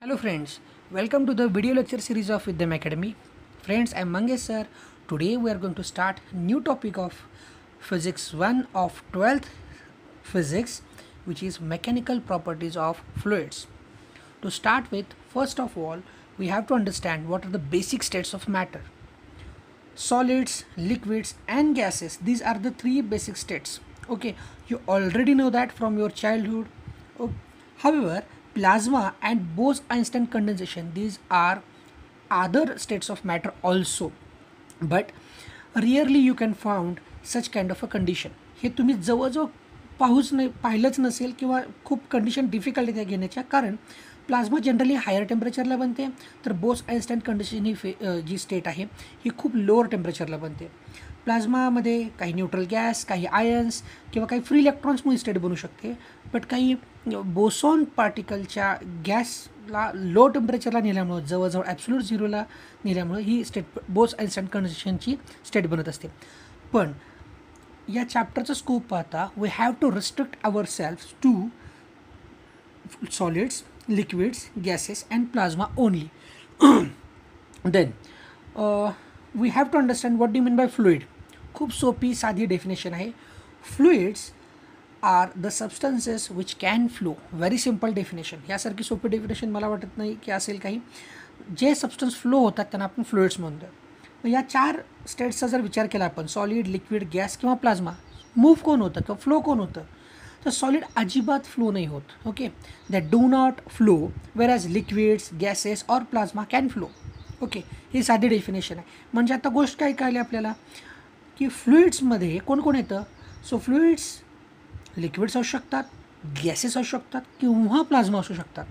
Hello friends, welcome to the video lecture series of Vidyam Academy. Friends, I am Mangesh sir. Today we are going to start new topic of physics 1 of 12th physics, which is mechanical properties of fluids. To start with, first of all, we have to understand what are the basic states of matter. Solids, liquids and gases, these are the three basic states. Okay, you already know that from your childhood. However, plasma and Bose-Einstein condensation, these are other states of matter also, but rarely you can find such kind of a condition. हे तुम्ही जवळजवळ पाहिलंच नसेल किंवा खूप condition difficult आहे त्या घेण्याच्या, कारण प्लाझ्मा जनरली हायर टेम्परेचरला बनते, तर बोस आइन्स्टाईन कंडिशन ही जी स्टेट आहे ही खूप लोअर टेम्परेचरला बनते. प्लाझ्मामध्ये काही न्यूट्रल गॅस, काही आयन्स किंवा काही फ्री इलेक्ट्रॉन्समुळे स्टेट बनू शकते, बट काही बोसॉन पार्टिकलच्या गॅसला लो टेम्परेचरला नेल्यामुळं, जवळजवळ ॲब्सोल्यूट झिरोला नेल्यामुळं ही स्टेट बोस आइन्स्टाईन कंडिशनची स्टेट बनत असते. पण या चॅप्टरचा स्कोप पाहता we have to restrict our self to solids, liquids, gases and plasma only. Then we have to understand what do you mean by fluid. खूप सोपी साधी डेफिनेशन आहे. Fluids are the substances which can flow. Very simple definition. यासारखी सोपी definition मला वाटत नाही की असेल काही. जे सबस्टन्स फ्लो होतात त्यांना आपण फ्लुइड्स म्हणतो. या चार स्टेट्सचा जर विचार केला आपण, सॉलिड, लिक्विड, गॅस किंवा प्लाझ्मा, मूव्ह कोण होतं किंवा फ्लो कोण होतं, तर सॉलिड अजिबात फ्लो नाही होत. Okay, that do not flow, where as liquids, gases और प्लाझ्मा कॅन फ्लो. ओके, ही साधी डेफिनेशन आहे. म्हणजे आता गोष्ट काय कळली आपल्याला की फ्लुइड्समध्ये कोण कोण येतं. सो फ्लुइड्स लिक्विड्स असू शकतात, गॅसेस असू शकतात किंवा प्लाझ्मा असू शकतात,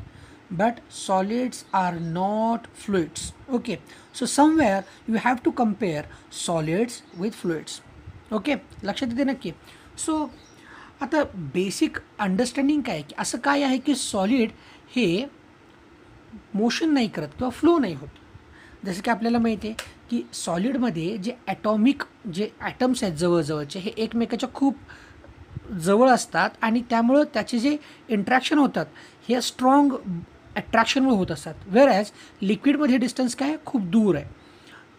but solids are not fluids. Okay, so somewhere you have to compare solids with fluids. Okay, लक्षात येते नक्की. सो आता बेसिक अंडरस्टँडिंग काय की असं काय आहे की सॉलिड हे मोशन नाही करत किंवा फ्लो नाही होत. जसं की आपल्याला माहिती आहे की सॉलिडमध्ये जे ॲटॉमिक जे ॲटम्स आहेत जवळजवळचे, हे एकमेकाच्या खूप जवळ असतात आणि त्यामुळं त्याचे जे इंट्रॅक्शन होतात हे स्ट्रॉंग अट्रॅक्शनमुळे होत असतात. वेअर ॲज लिक्विडमध्ये डिस्टन्स काय खूप दूर आहे,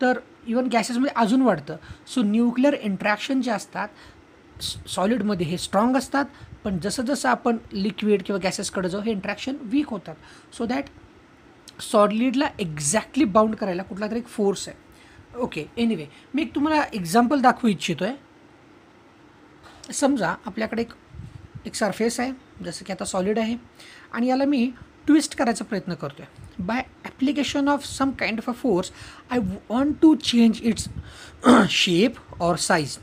तर इवन गॅसेसमध्ये अजून वाढतं. सो न्यूक्लिअर इंट्रॅक्शन जे असतात सॉलिडमध्ये हे स्ट्रॉंग असतात, पण जसं जसं आपण लिक्विड किंवा गॅसेसकडे जाऊ हे इंट्रॅक्शन वीक होतात. सो दॅट सॉलिडला एक्झॅक्टली बाउंड करायला कुठला तरी एक फोर्स आहे. ओके, एनिवे मी एक तुम्हाला एक्झाम्पल दाखवू इच्छितो आहे. समजा आपल्याकडे एक सरफेस आहे, जसं की आता सॉलिड आहे, आणि याला मी ट्विस्ट करायचा प्रयत्न करतो आहे. By application of some kind of a force I want to change its shape और साईज.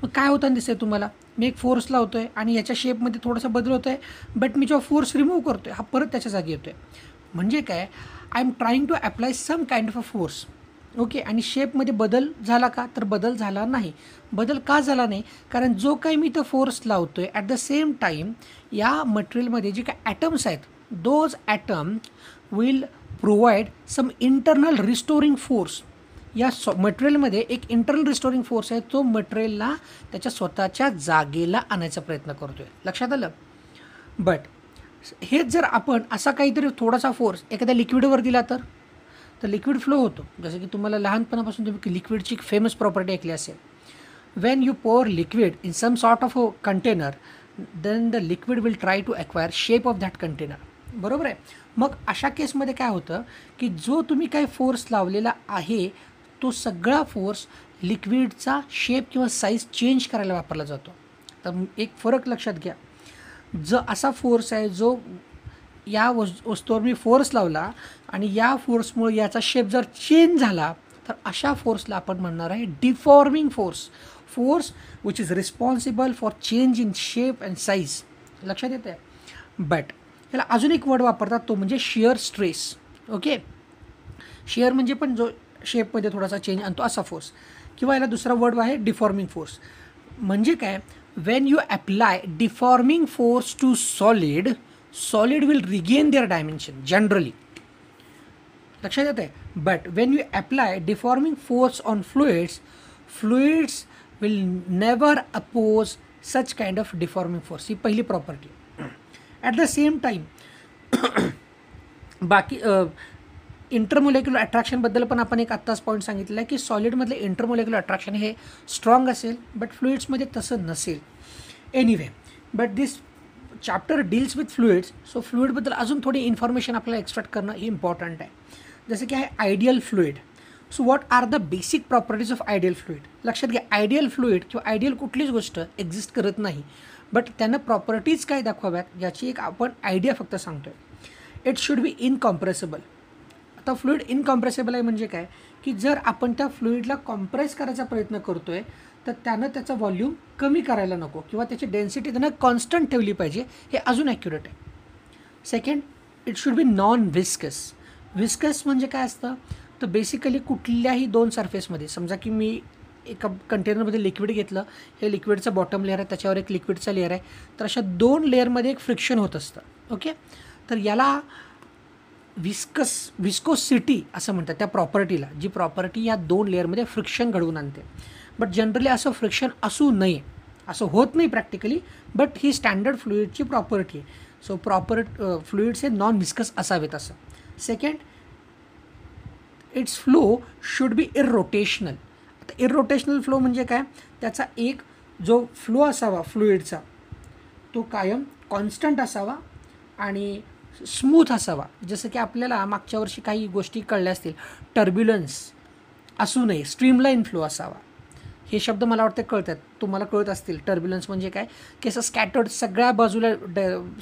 मग काय होतं दिसतंय तुम्हाला, मी एक फोर्स लावतो आहे आणि याच्या शेपमध्ये थोडासा बदल होतो आहे, बट मी जेव्हा फोर्स रिमूव्ह करतो आहे हा परत त्याच्या जागी येतो आहे. म्हणजे काय, I am trying to apply some kind of a force. Okay, आणि शेपमध्ये बदल झाला का, तर बदल झाला नाही. बदल का झाला नाही, कारण जो काही मी तो फोर्स लावतो आहे ॲट द सेम टाईम या मटेरियलमध्ये जे काही ॲटम्स आहेत, those atom will provide some internal restoring force. या मटेरियलमध्ये एक इंटरनल रिस्टोरिंग फोर्स आहे, तो मटेरियलला त्याच्या स्वतःच्या जागेला आणायचा प्रयत्न करतो आहे. लक्षात आलं. बट हेच जर आपण असा काहीतरी थोडासा फोर्स एखाद्या लिक्विडवर दिला तर लिक्विड फ्लो होतो. जसं की तुम्हाला लहानपणापासून तुम्ही लिक्विडची एक फेमस प्रॉपर्टी ऐकली असेल. When you pour liquid in some sort of a container, then the liquid will try to acquire shape of that container. बरोबर आहे. मग अशा केसमध्ये काय होतं की जो तुम्ही काही फोर्स लावलेला आहे तो सगळा फोर्स लिक्विडचा शेप किंवा साईज चेंज करायला वापरला जातो. तर एक फरक लक्षात घ्या, जो असा फोर्स आहे जो या वस्तूवर मी फोर्स लावला आणि या फोर्समुळे याचा शेप जर चेंज झाला तर अशा फोर्सला आपण म्हणणार आहे deforming force. Force which is responsible for change in shape and size. लक्षात येतं आहे. बट याला अजून एक वर्ड वापरतात, तो म्हणजे शिअर स्ट्रेस. ओके, शिअर म्हणजे पण जो शेपमध्ये थोडासा चेंज आणतो असा फोर्स, किंवा याला दुसरा वर्ड आहे डिफॉर्मिंग फोर्स. म्हणजे काय, when you apply deforming force to solid, solid will regain their dimension generally. लक्षात येतं आहे. But when you apply deforming force on fluids, fluids will never oppose such kind of deforming force. ही पहिली property. At the same time बाकी intermolecular अट्रॅक्शनबद्दल पण आपण एक आत्ताच पॉईंट सांगितलेला आहे की सॉलिडमधले इंटरमोलेक्युलर अट्रॅक्शन हे स्ट्रॉंग असेल, बट फ्लुइड्समध्ये तसं नसेल. Anyway, but this chapter deals with fluids. So फ्लुइडबद्दल अजून थोडी इन्फॉर्मेशन आपल्याला एक्सट्रॅक्ट करणं हे इम्पॉर्टंट आहे. जसं की आहे ideal fluid. So what are the basic properties of ideal fluid. लक्षात घ्या, आयडियल फ्लुइड किंवा आयडियल कुठलीच गोष्ट एक्झिस्ट करत नाही, बट त्यांना प्रॉपर्टीज काय दाखवाव्यात याची एक आपण आयडिया फक्त सांगतो आहे. It should be incompressible. आता फ्लुइड इनकॉम्प्रेसिबल आहे म्हणजे काय, की जर आपण त्या फ्लुइडला कॉम्प्रेस करायचा प्रयत्न करतो आहे तर त्यानं त्याचा व्हॉल्यूम कमी करायला नको किंवा त्याची डेन्सिटी त्यानं कॉन्स्टंट ठेवली पाहिजे, हे अजून ॲक्युरेट आहे. Second, it should be non viscous. Viscous म्हणजे काय असतं, तर बेसिकली कुठल्याही दोन सरफेसमध्ये, समजा की मी एका कंटेनरमध्ये लिक्विड घेतलं, हे लिक्विडचं बॉटम लेअर आहे, त्याच्यावर एक लिक्विडचा लेअर आहे, तर अशा दोन लेअरमध्ये एक फ्रिक्शन होत असतं. ओके, तर याला विस्कोसिटी असं म्हणतात त्या प्रॉपर्टीला, जी प्रॉपर्टी या दोन लेअरमध्ये फ्रिक्शन घडवून आणते. बट जनरली असं फ्रिक्शन असू नये, असं होत नाही प्रॅक्टिकली, बट ही स्टँडर्ड फ्लुइडची प्रॉपर्टी आहे. सो फ्लुइड्स हे नॉन विस्कस असावेत असं. Second, its flow should be irrotational. आता इररोटेशनल फ्लो म्हणजे काय, त्याचा एक जो फ्लो असावा फ्लुइडचा तो कायम कॉन्स्टंट असावा आणि स्मूथ असावा. जसं की आपल्याला मागच्या वर्षी काही गोष्टी कळल्या असतील, टर्ब्युलन्स असू नये, स्ट्रीमलाईन फ्लो असावा. हे शब्द मला वाटते कळतात, तुम्हाला कळत असतील. टर्ब्युलन्स म्हणजे काय, की असं स्कॅटर्ड सगळ्या बाजूला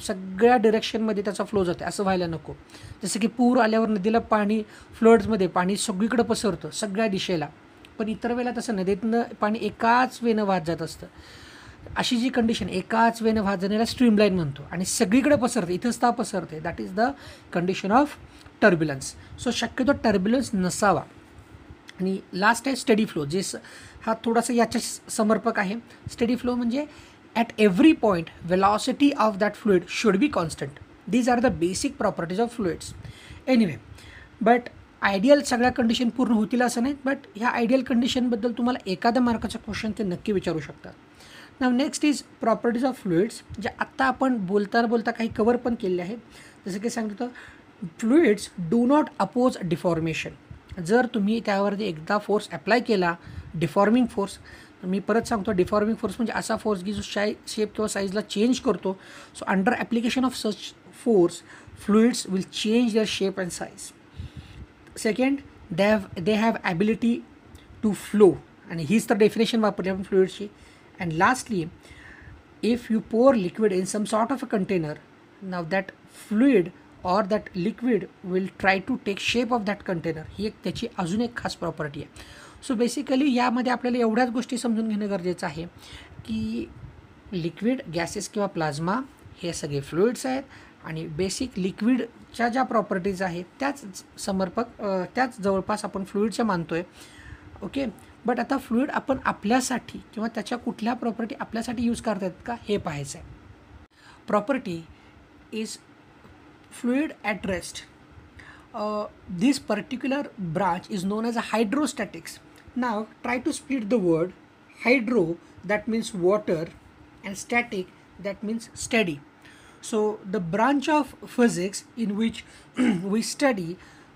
सगळ्या डिरेक्शनमध्ये त्याचा फ्लो जाते, असं व्हायला नको. जसं की पूर आल्यावर नदीला पाणी, फ्लड्समध्ये पाणी सगळीकडे पसरतं सगळ्या दिशेला, पण इतर वेळेला तसं नदीतनं पाणी एकाच वेनं वाहत जात असतं. अशी जी कंडिशन, एकाच वेनं वाहत जाण्याला स्ट्रीमलाईन म्हणतो, आणि सगळीकडे पसरते, इथंच ता पसरते, that is the condition of turbulence. So शक्यतो टर्ब्युलन्स नसावा. आणि लास्ट आहे स्टडी फ्लो, जे हा थोडासा याच्या समर्पक आहे. स्टडी फ्लो म्हणजे at every point velocity of that fluid should be constant. These are the basic properties of fluids. Anyway, but ideal सगळ्या कंडिशन पूर्ण होतील असं नाही, बट ह्या आयडियल कंडिशनबद्दल तुम्हाला एखाद्या मार्काचा क्वेश्चन ते नक्की विचारू शकतात. Now next is properties of fluids, जे आत्ता आपण बोलता काही कवर पण केले आहेत. जसं की सांगितलं, fluids do not oppose deformation. जर तुम्ही त्यावरती एकदा फोर्स अप्लाय केला, डिफॉर्मिंग फोर्स, मी परत सांगतो, डिफॉर्मिंग फोर्स म्हणजे असा फोर्स की जो शेप किंवा साईजला चेंज करतो. So under application of such force fluids will change their shape and size. Second, they have ability to flow, आणि हीच तर डेफिनेशन वापरली आपण फ्लुइड्सची. And lastly, if you pour liquid in some sort of a container, now that fluid or that liquid will try to take shape of that container. ही एक त्याची अजून एक खास प्रॉपर्टी आहे. सो बेसिकली यामध्ये आपल्याला एवढ्याच गोष्टी समजून घेणं गरजेचं आहे की लिक्विड, गॅसेस किंवा प्लाझ्मा हे सगळे फ्लुइड्स आहेत, आणि बेसिक लिक्विडच्या ज्या प्रॉपर्टीज आहेत त्याच जवळपास आपण फ्लुइडच्या मानतो आहे. ओके, बट आता फ्लुइड आपण आपल्यासाठी किंवा त्याच्या कुठल्या प्रॉपर्टी आपल्यासाठी यूज करतात का हे पाहायचं आहे. Property is fluid at rest. This particular branch is known as a hydrostatics. Now try to split the word. Hydro, that means water, and static, that means steady. So the branch of physics in which we study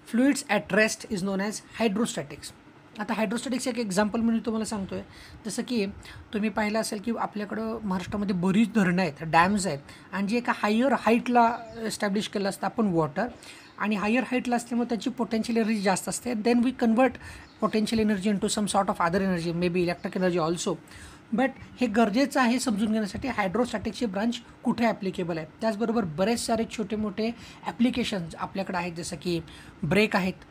fluids at rest is known as hydrostatics. आता hydrostatics एक example म्हणून तुम्हाला सांगतो आहे. जसं की तुम्ही पाहिलं असेल की आपल्याकडं महाराष्ट्रामध्ये बरीच धरणं आहेत, डॅम्स आहेत, आणि जे एका हायर हाईटला एस्टॅब्लिश केलं असतं आपण वॉटर, आणि हायर हाईटला असल्यामुळे त्याची पोटेन्शियल एनर्जी जास्त असते. Then we convert potential energy into some sort of other energy, may be electric energy also. But हे गरजेचं आहे समजून घेण्यासाठी हायड्रोस्टॅटिक्सची ब्रांच कुठे ॲप्लिकेबल आहे. त्याचबरोबर बरेच सारे छोटे मोठे ॲप्लिकेशन्स आपल्याकडे आहेत, जसं की ब्रेक आहेत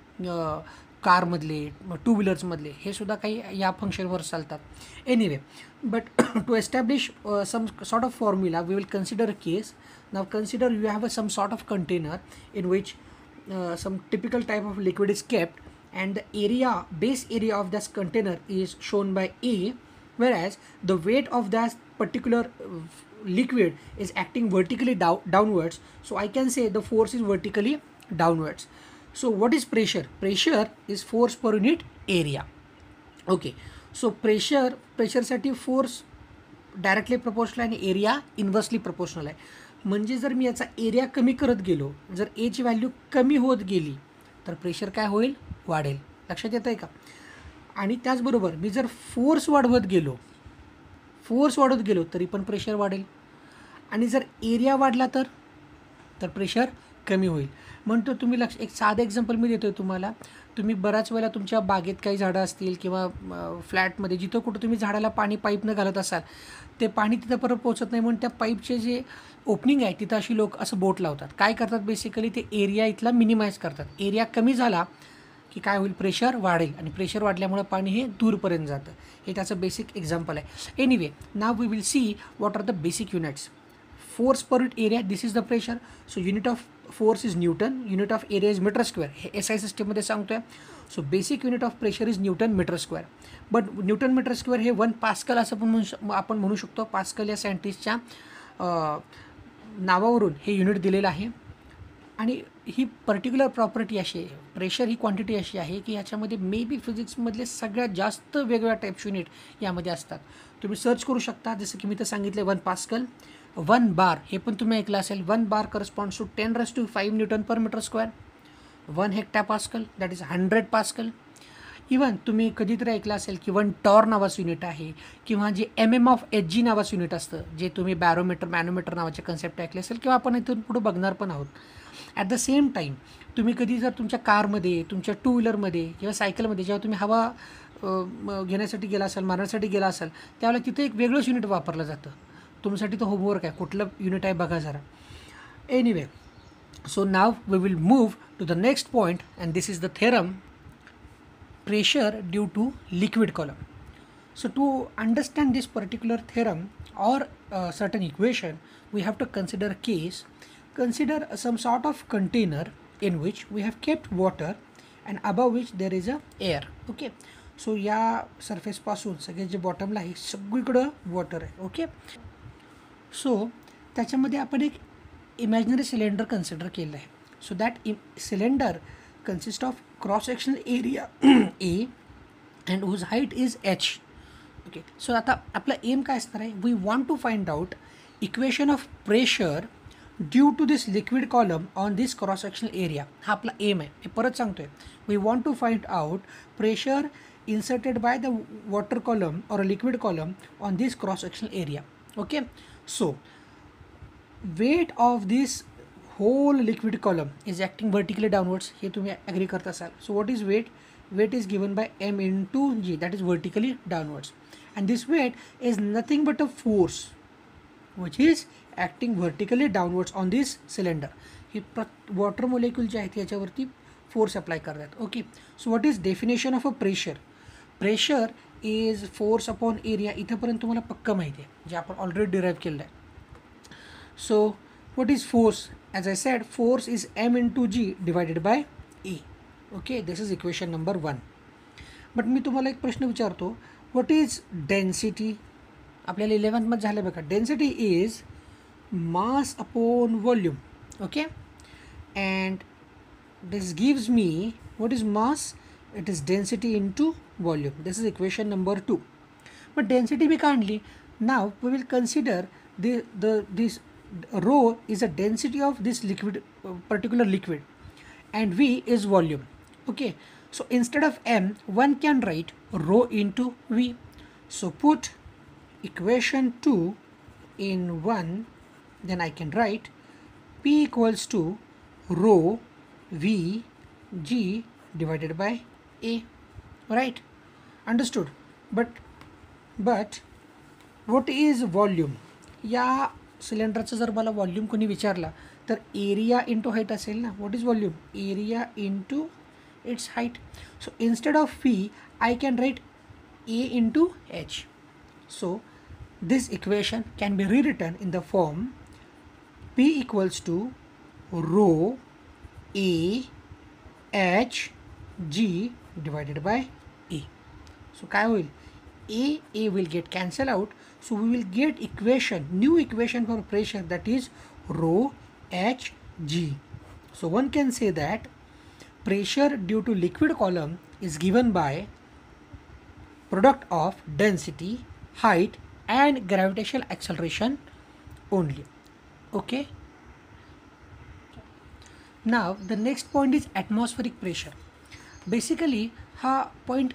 कारमधले, टू व्हीलर्समधले, हे सुद्धा काही या फंक्शनवर चालतात. Anyway, but to establish some sort of formula we will consider case. Now consider you have some sort of container in which some typical type of liquid is kept, and the base area of this container is shown by A, whereas the weight of that particular liquid is acting vertically downwards. So I can say the force is vertically downwards. So what is pressure? Pressure is force per unit area. Okay, so pressure साठी force directly proportional आणि area inversely proportional आहे. म्हणजे जर मी याचा area कमी करत गेलो, जर एची व्हॅल्यू कमी होत गेली तर प्रेशर काय होईल, वाढेल. लक्षात येतं आहे का? आणि त्याचबरोबर मी जर फोर्स वाढवत गेलो तरी पण प्रेशर वाढेल. आणि जर एरिया वाढला तर प्रेशर कमी होईल. म्हणतो तुम्ही एक साधं एक्झाम्पल मी देतो आहे तुम्हाला. तुम्ही बऱ्याच वेळेला तुमच्या बागेत काही झाडं असतील किंवा फ्लॅटमध्ये जिथं कुठं तुम्ही झाडाला पाणी पाईपनं घालत असाल, ते पाणी तिथं परत पोहोचत नाही म्हणून त्या पाईपचे जे ओपनिंग आहे तिथं अशी लोक असं बोट लावतात. काय करतात, बेसिकली ते एरिया इथला मिनिमाइज करतात. एरिया कमी झाला की काय होईल, प्रेशर वाढेल आणि प्रेशर वाढल्यामुळे पाणी हे दूरपर्यंत जातं. हे त्याचं बेसिक एक्झाम्पल आहे. Anyway, now we will see what are the basic units. Force per unit area, this is the pressure. So unit of force is newton, unit of area is metre square. हे SI सिस्टममध्ये सांगतो आहे. So basic unit of pressure is newton metre square. But newton metre square हे 1 pascal असं पण आपण म्हणू शकतो. पास्कल या सायंटिस्टच्या नावावरून हे युनिट दिलेलं आहे. आणि ही पर्टिक्युलर प्रॉपर्टी अशी आहे, प्रेशर ही क्वांटिटी अशी आहे की ह्याच्यामध्ये मे बी फिजिक्समधले सगळ्यात जास्त वेगवेगळ्या टाईप्स युनिट यामध्ये असतात. तुम्ही सर्च करू शकता. जसं की मी तर सांगितले 1 पास्कल. 1 बार हे पण तुम्ही ऐकलं असेल. 1 bar corresponds to 10⁵ newton per metre square. 1 hectopascal that is 100 pascal. Even तुम्ही कधीतरी ऐकलं असेल की 1 टॉर नावाचं युनिट आहे, किंवा जे MM(Hg) नावाचं युनिट असतं, जे तुम्ही बॅरोमीटर मॅनोमीटर नावाचे कन्सेप्ट ऐकले असेल किंवा आपण इथून पुढे बघणार पण आहोत. ॲट द सेम टाईम तुम्ही कधी जर तुमच्या कारमध्ये, तुमच्या 2 व्हीलरमध्ये किंवा सायकलमध्ये जेव्हा तुम्ही हवा घेण्यासाठी गेला असाल, मारण्यासाठी गेला असाल, त्यावेळेला तिथे एक वेगळंच युनिट वापरलं जातं. तुमच्यासाठी तो होमवर्क आहे, कुठलं युनिट आहे बघा जरा. Anyway, so now we will move to the next point and this is the theorem, pressure due to liquid column. So to understand this particular theorem or certain equation, we have to consider a case. Consider some sort of container in which we have kept water and above which there is a air. Okay, so या surface पासून सगळे जे बॉटमला आहे सगळीकडं water आहे. Okay, so त्याच्यामध्ये आपण एक इमॅजिनरी सिलेंडर कन्सिडर केलं आहे. So that cylinder consist of cross-sectional area A and whose height is h. Okay, so आता आपला एम काय असणार आहे, we want to find out equation of pressure due to this liquid column on this cross-sectional area. हा आपला M आहे. मी परत सांगतोय, we want to find out pressure inserted by the water column or a liquid column on this cross-sectional area. Okay, so weight of this whole liquid column is acting vertically downwards. हे तुम्ही agree करता असाल. So what is weight? Weight is given by m into g, that is vertically downwards, and this weight is nothing but a force which is acting vertically downwards on this cylinder. हे water molecule जे आहेत याच्यावरती force apply करतात. Okay, so what is definition of a pressure? Pressure is force upon area. इथंपर्यंत तुम्हाला पक्का माहिती आहे, जे आपण ऑलरेडी डिराईव्ह केलं आहे. So what is force? As I said, force is m into g divided by E. Okay, this is equation number 1. But मी तुम्हाला एक प्रश्न विचारतो, what is density? आपल्याला 11th मध्ये झालं बघा. Density is mass upon volume. Okay, and this gives me what is mass? It is density into volume. This is equation number 2. But density we can't leave. Now we will consider this rho is a density of this liquid, particular liquid, and V is volume. Okay, so instead of m one can write rho into V. So put equation 2 in 1, then I can write P equals to rho V G divided by A. Right, understood? But what is volume? या सिलेंडरचं जर मला volume कोणी विचारला तर area into height असेल ना. What is volume? Area into its height. So instead of V I can write A into H. So this equation can be rewritten in the form P equals to rho A H G divided by A. So काय होईल? A will get cancelled out, so we will get new equation for pressure, that is rho Hg. So one can say that pressure due to liquid column is given by product of density, height and gravitational acceleration only. Okay. Now the next point is atmospheric pressure. Basically हा point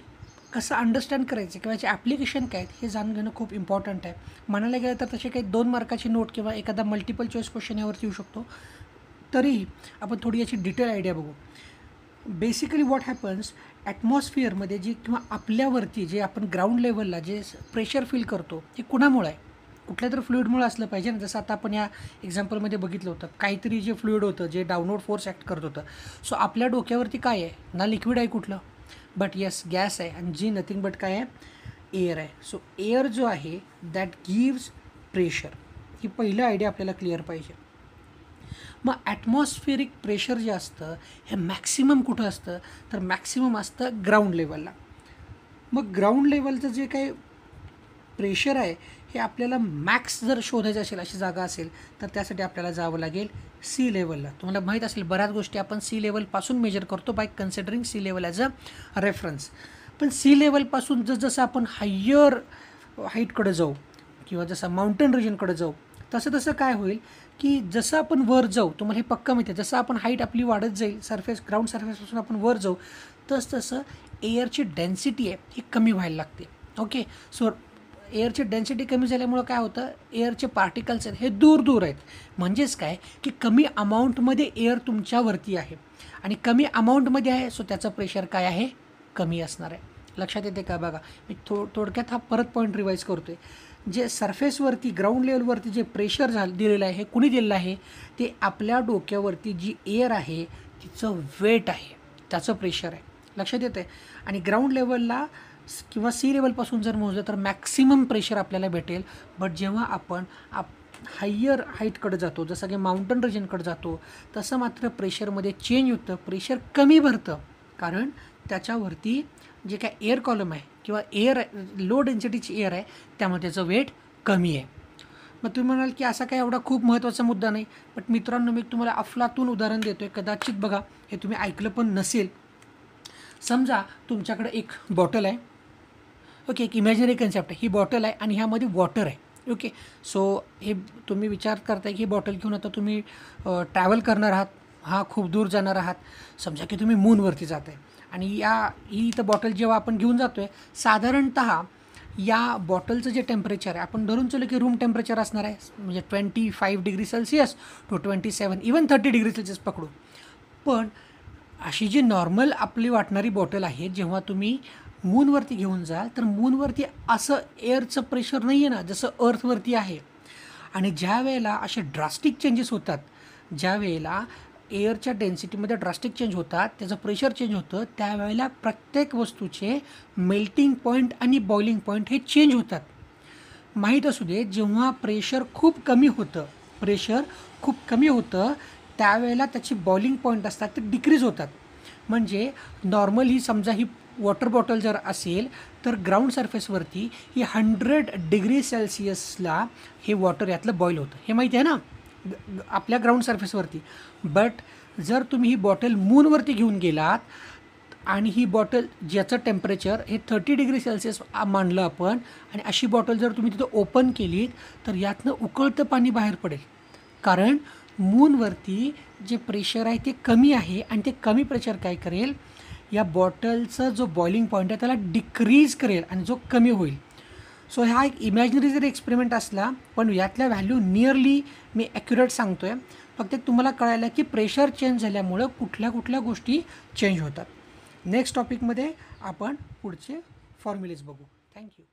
कसं understand करायचं किंवा याचे application काय आहेत हे जाणून घेणं खूप इम्पॉर्टंट आहे. म्हणायला गेलं तर तसे काही 2 मार्काची नोट किंवा एखादा मल्टिपल चॉईस क्वेश्चन यावरती येऊ शकतो. तरीही आपण थोडी याची डिटेल आयडिया बघू. बेसिकली व्हॉट हॅपन्स ॲटमॉस्फिअरमध्ये जी किंवा आपल्यावरती जे आपण ग्राउंड लेवलला जे प्रेशर फील करतो ते कुणामुळे आहे? कुठल्या तरी फ्लुईडमुळे असलं पाहिजे ना. जसं आता आपण या एक्झाम्पलमध्ये बघितलं होतं, काहीतरी जे फ्लुईड होतं जे डाऊनवर्ड फोर्स ॲक्ट करत होतं. सो आपल्या डोक्यावरती काय आहे ना, लिक्विड आहे कुठलं, बट येस गॅस आहे, आणि जी नथिंग बट काय आहे, एअर आहे. सो एअर जो आहे दॅट गिव्स प्रेशर. ही पहिलं आयडिया आपल्याला क्लिअर पाहिजे. मग ॲटमॉस्फिअरिक प्रेशर जे असतं हे मॅक्सिमम कुठं असतं, तर मॅक्सिमम असतं ग्राउंड लेवलला. मग ग्राउंड लेवलचं जे काही प्रेशर आहे हे आपल्याला मॅक्स जर शोधायचं असेल, अशी जागा असेल, तर त्यासाठी आपल्याला जावं लागेल सी लेवलला. तुम्हाला माहीत असेल बऱ्याच गोष्टी आपण सी लेवलपासून मेजर करतो by considering sea level as a reference. पण सी लेवलपासून जसं आपण हायर हाईटकडे जाऊ किंवा जसं माउंटेन रिजनकडे जाऊ, तसं काय होईल की जसं आपण वर जाऊ, तुम्हाला हे पक्का माहिती आहे, जसं आपण हाईट आपली वाढत जाईल ग्राउंड सरफेसपासून आपण वर जाऊ, तसं एअरची डेन्सिटी आहे ही कमी व्हायला लागते. ओके. सो एअरची डेन्सिटी कमी झाल्यामुळं काय होतं, एअरचे पार्टिकल्स आहेत हे दूर आहेत. म्हणजेच काय की कमी अमाऊंटमध्ये एअर तुमच्यावरती आहे आणि कमी अमाऊंटमध्ये आहे, सो त्याचं प्रेशर काय आहे, कमी असणार आहे. लक्षात येते का? बघा मी थोडक्यात हा परत पॉईंट रिवाईज करतो आहे. जे सरफेसवरती ग्राउंड लेवलवरती जे प्रेशर दिलेलं आहे हे कुणी दिलेलं आहे, ते आपल्या डोक्यावरती जी एअर आहे तिचं वेट आहे, त्याचं प्रेशर आहे. लक्षात येतं आहे. आणि ग्राउंड लेवलला किंवा सी लेवलपासून जर मोजलं तर मॅक्सिमम प्रेशर आपल्याला भेटेल. बट जेव्हा आपण हायर हाईटकडे जातो, जसं की माउंटन रिजनकडे जातो, तसं मात्र प्रेशरमध्ये चेंज होतं, प्रेशर कमी भरतं. कारण त्याच्यावरती जे काय एअर कॉलम आहे किंवा एअर लो डेन्सिटीची एअर आहे त्यामुळे त्याचं वेट कमी आहे. मग तुम्ही म्हणाल की असा काय एवढा खूप महत्त्वाचा मुद्दा नाही. बट मित्रांनो, मी तुम्हाला अफलातून उदाहरण देतो आहे. कदाचित बघा हे तुम्ही ऐकलं पण नसेल. समजा तुमच्याकडे एक बॉटल आहे. ओके, एक इमॅजिनरी कन्सेप्ट आहे. ही बॉटल आहे आणि ह्यामध्ये वॉटर आहे. ओके. सो हे तुम्ही विचार करताय की ही बॉटल घेऊन आता तुम्ही ट्रॅव्हल करणार आहात, खूप दूर जाणार आहात. समजा की तुम्ही मूनवरती जात आहे आणि ही तर बॉटल जेव्हा आपण घेऊन जातो आहे, साधारणतः या बॉटलचं जे टेम्परेचर आहे आपण धरून चलो की रूम टेम्परेचर असणार आहे, म्हणजे 25 degree Celsius to 27 even 30 degree Celsius पकडू. पण अशी जी नॉर्मल आपली वाटणारी बॉटल आहे, जेव्हा तुम्ही मूनवरती घेऊन जाल तर मूनवरती असं एअरचं प्रेशर नाही आहे ना जसं अर्थवरती आहे. आणि ज्या वेळेला असे ड्रास्टिक चेंजेस होतात, ज्या वेळेला एअरच्या डेन्सिटीमध्ये ड्रास्टिक चेंज होतात, त्याचं प्रेशर चेंज होतं, त्यावेळेला प्रत्येक वस्तूचे मेल्टिंग पॉईंट आणि बॉइलिंग पॉईंट हे चेंज होतात. माहीत असू दे, जेव्हा प्रेशर खूप कमी होतं त्यावेळेला त्याची बॉइलिंग पॉईंट असतात ते डिक्रीज होतात. म्हणजे नॉर्मली समजा ही वॉटर बॉटल जर असेल तर ग्राउंड सरफेसवरती ही 100 डिग्री सेल्सिअसला हे वॉटर यातलं बॉईल होतं, हे माहिती आहे ना आपल्या ग्राउंड सरफेसवरती. बट जर तुम्ही ही बॉटल मूनवरती घेऊन गेलात आणि ही बॉटल ज्याचं टेम्परेचर हे 30 डिग्री सेल्सिअस मानलं आपण, आणि अशी बॉटल जर तुम्ही तिथं ओपन केलीत तर यातनं उकळतं पाणी बाहेर पडेल. कारण मूनवरती जे प्रेशर आहे ते कमी आहे आणि ते कमी प्रेशर काय करेल, या बॉटलचा जो बॉइलिंग पॉईंट आहे त्याला डिक्रीज करेल आणि जो कमी होईल. सो हा एक इमॅजिनरी जरी एक्सपेरिमेंट असला पण यातल्या व्हॅल्यू नियरली मी ॲक्युरेट सांगतो आहे. फक्त तुम्हाला कळायला की प्रेशर चेंज झाल्यामुळं कुठल्या गोष्टी चेंज होतात. नेक्स्ट टॉपिकमध्ये आपण पुढचे फॉर्म्युलेज बघू. थँक्यू.